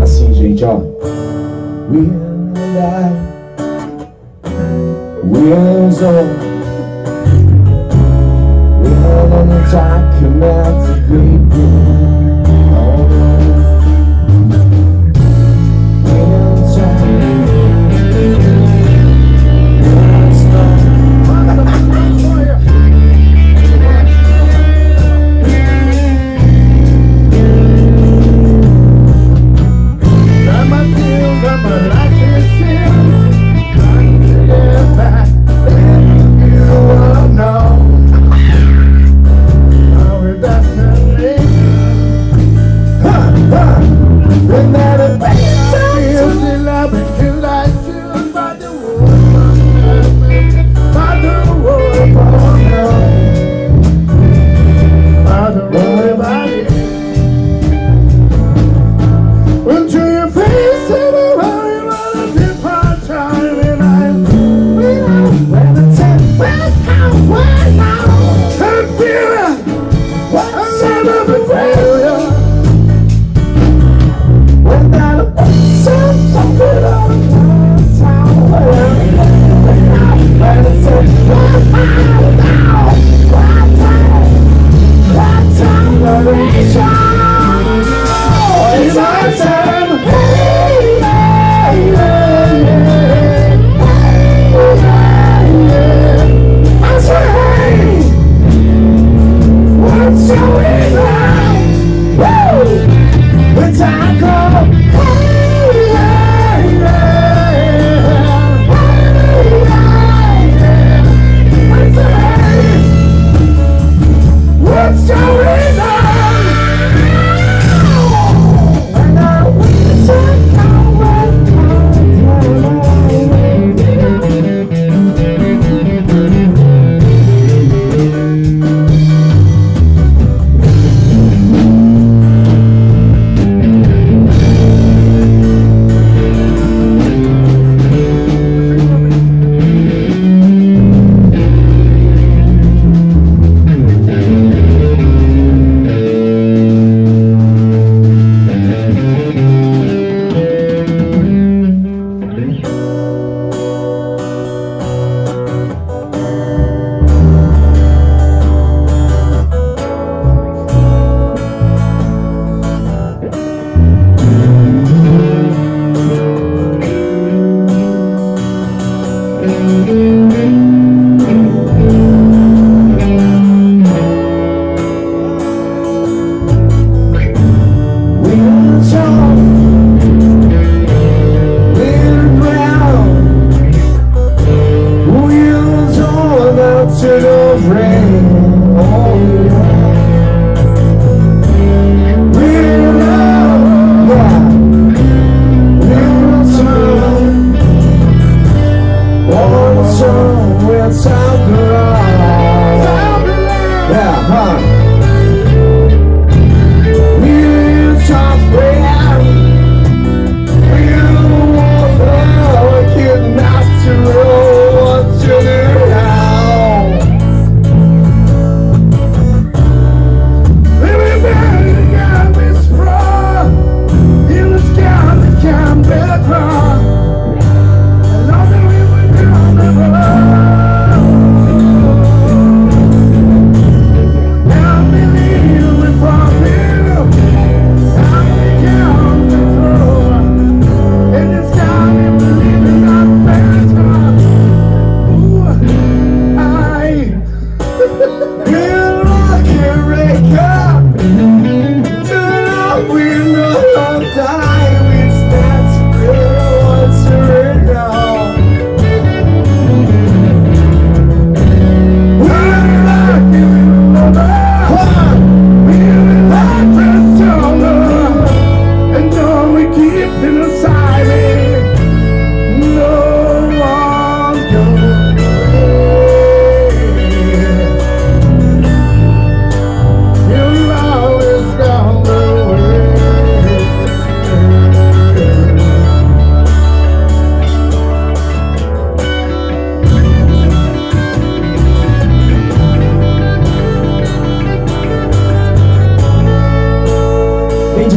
Assim, gente, ó. Wheels on. We're on the document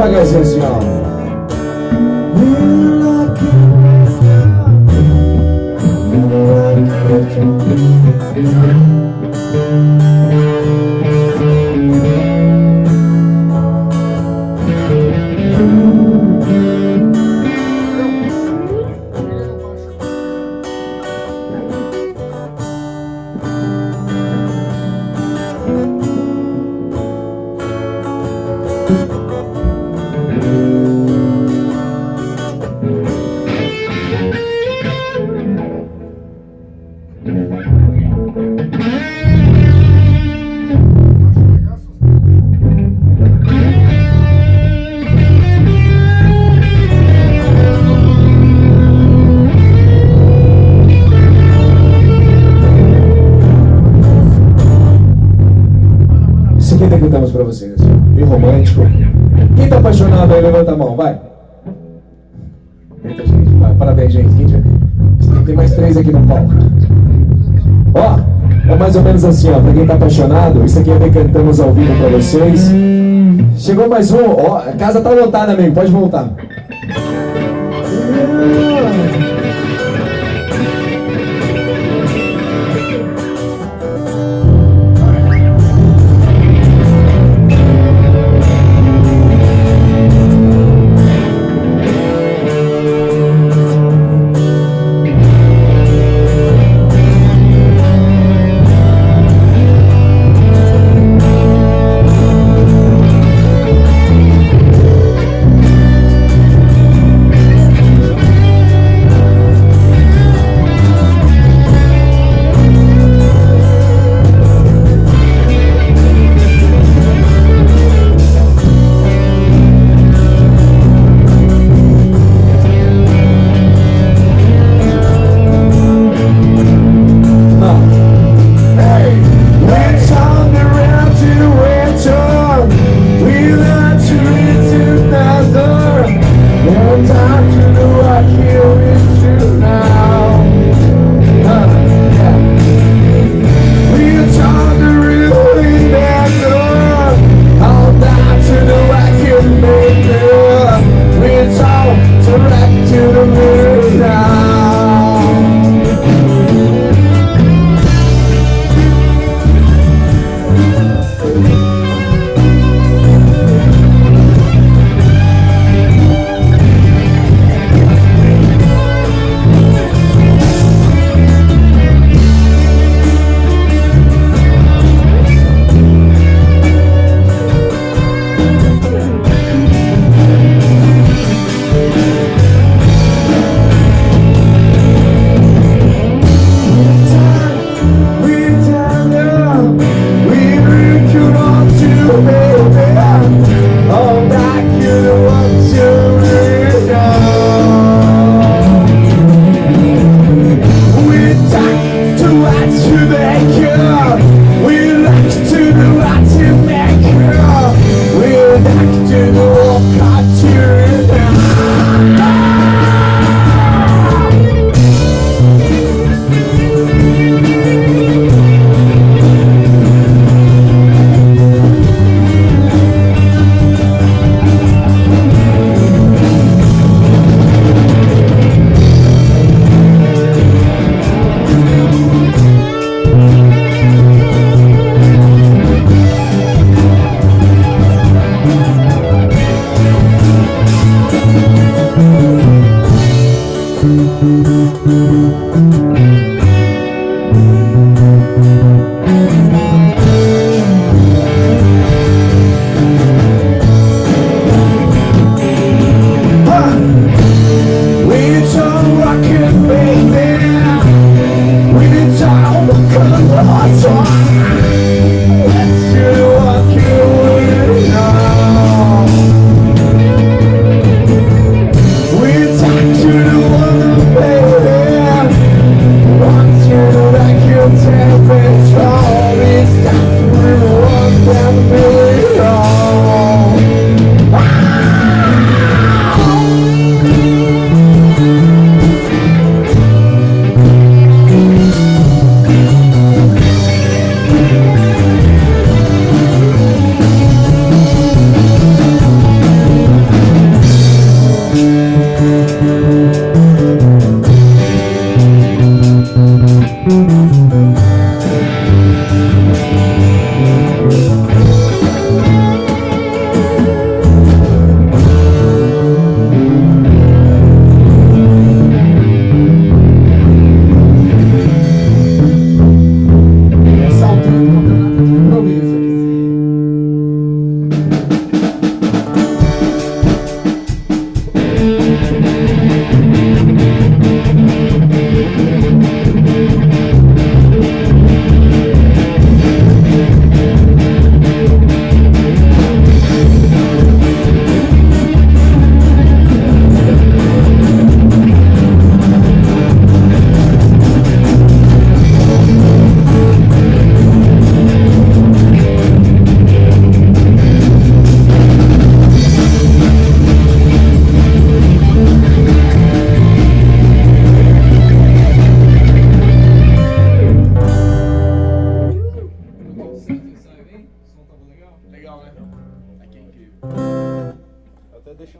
devagarzinho assim, ó. Decantamos pra vocês, bem romântico. Quem tá apaixonado aí, levanta a mão, vai. Eita, gente, vai. Parabéns, gente. Tem mais 3 aqui no palco. Ó, é mais ou menos assim, ó. Pra quem tá apaixonado, isso aqui é Decantamos ao vivo pra vocês. Chegou mais um, ó, a casa tá lotada, amigo, pode voltar.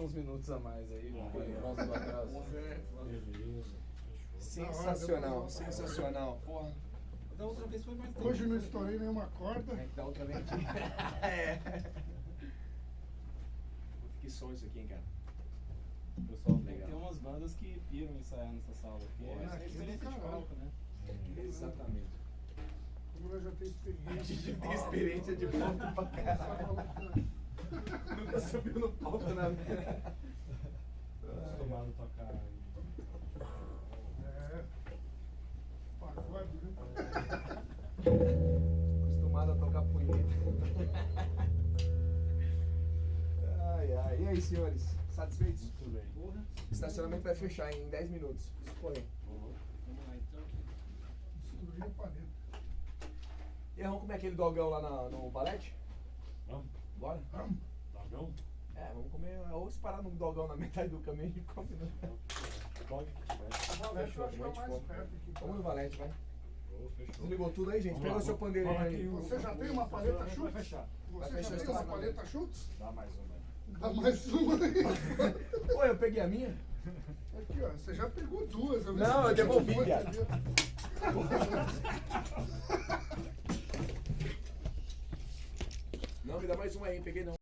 uns minutos a mais aí, porque nós do atraso. Beleza. Sensacional, sensacional. Porra. Da outra vez foi mais tempo. Hoje não estourei nenhuma corda. É que da outra vez. Que som isso aqui, hein, cara? Pessoal, tem umas bandas que piram ensaiar nessa sala aqui. Essa é a experiência de palco, né? Exatamente. Como eu já tenho A experiência. gente tem experiência de palco pra caralho. Nunca subiu no palco na vida. Acostumado a tocar. É. Pagode, né? Acostumado a tocar punheta. Ai, ai. E aí, senhores? Satisfeitos? Muito bem. Porra. O estacionamento vai fechar em 10 minutos. Escolhem. Vamos lá então. Destruí a paleta. E aí, vamos comer aquele dogão lá no valete? Vamos? Bora? Vamos. Dogão? É, vamos comer. Ou se parar no dogão na metade do caminho, a gente come. Né? Dog que tiver. O Valete eu acho que é o muito mais fome. perto aqui. Vamos no valete, vai. Fechou. Desligou tudo aí, gente? Vamos Pega lá, o seu vamos. pandeirinho Vamos aí. aqui. Você já tem uma paleta Vai chute? fechar. Vai Você fechar já o tem uma estacionamento. paleta chutes? Dá mais uma aí. Dá mais uma aí. Pô, eu peguei a minha? Aqui, ó. Você já pegou duas. vi Não, se eu devolvi, você viado. entendeu? Não, me dá mais uma aí, peguei não.